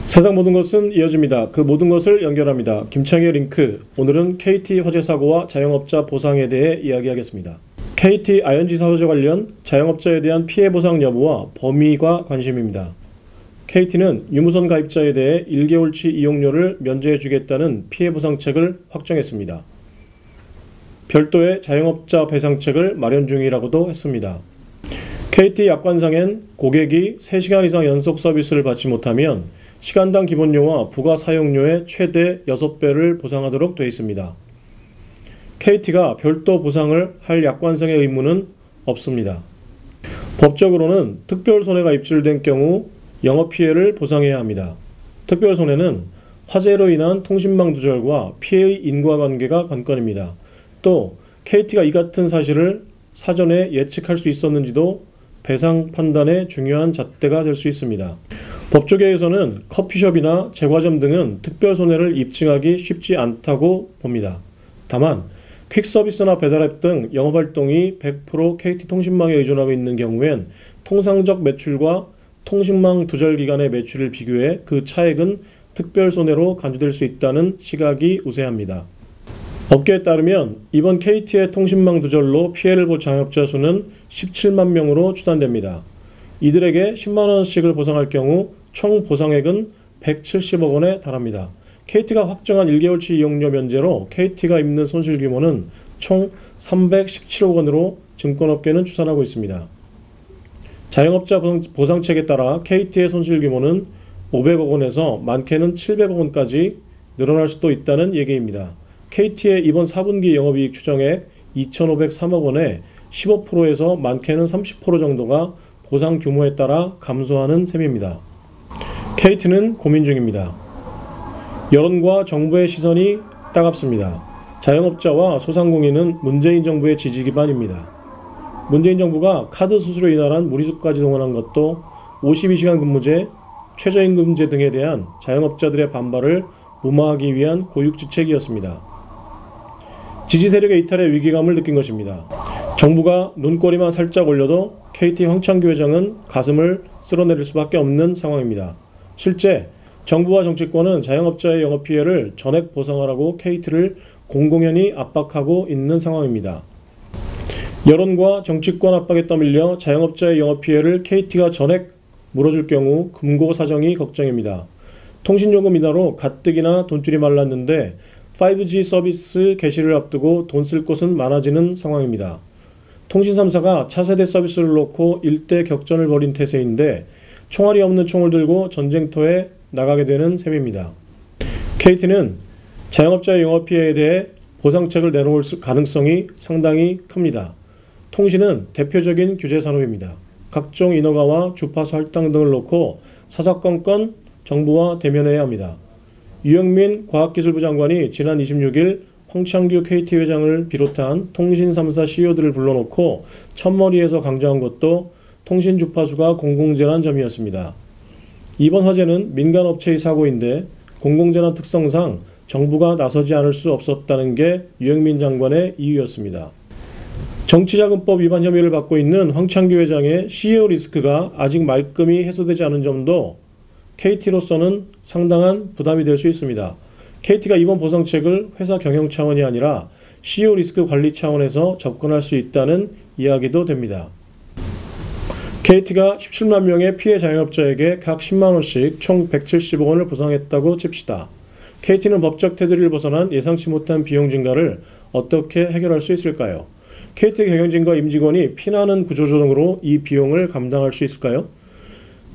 세상 모든 것은 이어집니다. 그 모든 것을 연결합니다. 김창의 링크. 오늘은 KT 화재 사고와 자영업자 보상에 대해 이야기하겠습니다. KT 아현지 사고자 관련 자영업자에 대한 피해 보상 여부와 범위가 관심입니다. KT는 유무선 가입자에 대해 1개월치 이용료를 면제해 주겠다는 피해 보상책을 확정했습니다. 별도의 자영업자 배상책을 마련 중이라고도 했습니다. KT 약관상엔 고객이 3시간 이상 연속 서비스를 받지 못하면 시간당 기본료와 부가 사용료의 최대 6배를 보상하도록 되어 있습니다. KT가 별도 보상을 할 약관상의 의무는 없습니다. 법적으로는 특별손해가 입증된 경우 영업피해를 보상해야 합니다. 특별손해는 화재로 인한 통신망 두절과 피해의 인과관계가 관건입니다. 또 KT가 이 같은 사실을 사전에 예측할 수 있었는지도 배상 판단의 중요한 잣대가 될 수 있습니다. 법조계에서는 커피숍이나 제과점 등은 특별손해를 입증하기 쉽지 않다고 봅니다. 다만 퀵서비스나 배달앱 등 영업활동이 100% KT통신망에 의존하고 있는 경우엔 통상적 매출과 통신망 두절 기간의 매출을 비교해 그 차액은 특별손해로 간주될 수 있다는 시각이 우세합니다. 업계에 따르면 이번 KT의 통신망 두절로 피해를 본 자영업자 수는 17만 명으로 추산됩니다. 이들에게 10만원씩을 보상할 경우 총 보상액은 170억 원에 달합니다. KT가 확정한 1개월치 이용료 면제로 KT가 입는 손실 규모는 총 317억 원으로 증권업계는 추산하고 있습니다. 자영업자 보상책에 따라 KT의 손실 규모는 500억 원에서 많게는 700억 원까지 늘어날 수도 있다는 얘기입니다. KT의 이번 4분기 영업이익 추정액 2,503억 원에 15%에서 많게는 30% 정도가 보상 규모에 따라 감소하는 셈입니다. KT는 고민 중입니다. 여론과 정부의 시선이 따갑습니다. 자영업자와 소상공인은 문재인 정부의 지지 기반입니다. 문재인 정부가 카드 수수료 인하란 무리수까지 동원한 것도 52시간 근무제, 최저임금제 등에 대한 자영업자들의 반발을 무마하기 위한 고육지책이었습니다. 지지 세력의 이탈에 위기감을 느낀 것입니다. 정부가 눈꼬리만 살짝 올려도 KT 황창규 회장은 가슴을 쓸어내릴 수밖에 없는 상황입니다. 실제 정부와 정치권은 자영업자의 영업피해를 전액 보상하라고 KT를 공공연히 압박하고 있는 상황입니다. 여론과 정치권 압박에 떠밀려 자영업자의 영업피해를 KT가 전액 물어줄 경우 금고 사정이 걱정입니다. 통신요금 인하로 가뜩이나 돈줄이 말랐는데 5G 서비스 개시를 앞두고 돈 쓸 곳은 많아지는 상황입니다. 통신 3사가 차세대 서비스를 놓고 일대 격전을 벌인 태세인데 총알이 없는 총을 들고 전쟁터에 나가게 되는 셈입니다. KT는 자영업자의 영업피해에 대해 보상책을 내놓을 가능성이 상당히 큽니다. 통신은 대표적인 규제산업입니다. 각종 인허가와 주파수 할당 등을 놓고 사사건건 정부와 대면해야 합니다. 유영민 과학기술부 장관이 지난 26일 황창규 KT 회장을 비롯한 통신 3사 CEO들을 불러놓고 첫머리에서 강조한 것도 통신 주파수가 공공재란 점이었습니다. 이번 화재는 민간업체의 사고인데 공공재란 특성상 정부가 나서지 않을 수 없었다는 게 유영민 장관의 이유였습니다. 정치자금법 위반 혐의를 받고 있는 황창규 회장의 CEO 리스크가 아직 말끔히 해소되지 않은 점도 KT로서는 상당한 부담이 될 수 있습니다. KT가 이번 보상책을 회사 경영 차원이 아니라 CEO 리스크 관리 차원에서 접근할 수 있다는 이야기도 됩니다. KT가 17만 명의 피해 자영업자에게 각 10만 원씩 총 170억 원을 보상했다고 칩시다. KT는 법적 테두리를 벗어난 예상치 못한 비용 증가를 어떻게 해결할 수 있을까요? KT 경영진과 임직원이 피나는 구조조정으로 이 비용을 감당할 수 있을까요?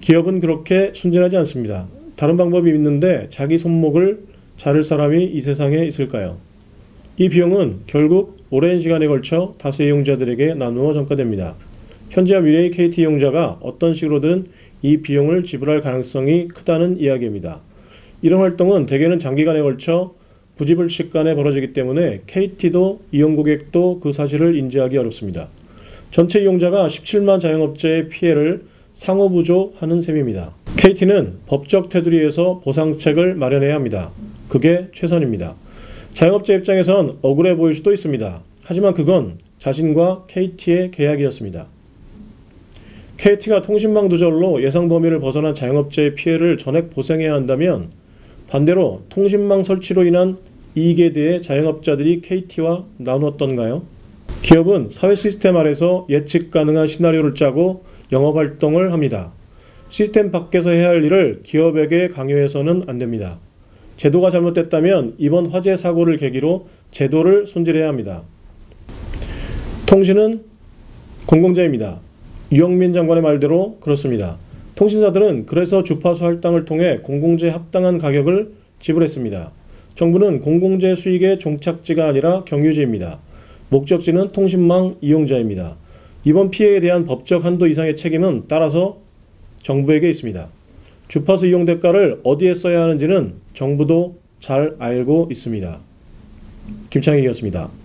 기업은 그렇게 순진하지 않습니다. 다른 방법이 있는데 자기 손목을 자를 사람이 이 세상에 있을까요? 이 비용은 결국 오랜 시간에 걸쳐 다수 이용자들에게 나누어 전가됩니다. 현재와 미래의 KT 이용자가 어떤 식으로든 이 비용을 지불할 가능성이 크다는 이야기입니다. 이런 활동은 대개는 장기간에 걸쳐 부지불식간에 벌어지기 때문에 KT도 이용 고객도 그 사실을 인지하기 어렵습니다. 전체 이용자가 17만 자영업자의 피해를 상호부조하는 셈입니다. KT는 법적 테두리에서 보상책을 마련해야 합니다. 그게 최선입니다. 자영업자 입장에선 억울해 보일 수도 있습니다. 하지만 그건 자신과 KT의 계약이었습니다. KT가 통신망 두절로 예상 범위를 벗어난 자영업자의 피해를 전액 보상해야 한다면 반대로 통신망 설치로 인한 이익에 대해 자영업자들이 KT와 나누었던가요? 기업은 사회 시스템 아래서 예측 가능한 시나리오를 짜고 영업활동을 합니다. 시스템 밖에서 해야 할 일을 기업에게 강요해서는 안 됩니다. 제도가 잘못됐다면 이번 화재 사고를 계기로 제도를 손질해야 합니다. 통신은 공공재입니다. 유영민 장관의 말대로 그렇습니다. 통신사들은 그래서 주파수 할당을 통해 공공재에 합당한 가격을 지불했습니다. 정부는 공공재 수익의 종착지가 아니라 경유지입니다. 목적지는 통신망 이용자입니다. 이번 피해에 대한 법적 한도 이상의 책임은 따라서 정부에게 있습니다. 주파수 이용 대가를 어디에 써야 하는지는 정부도 잘 알고 있습니다. 김창익이었습니다.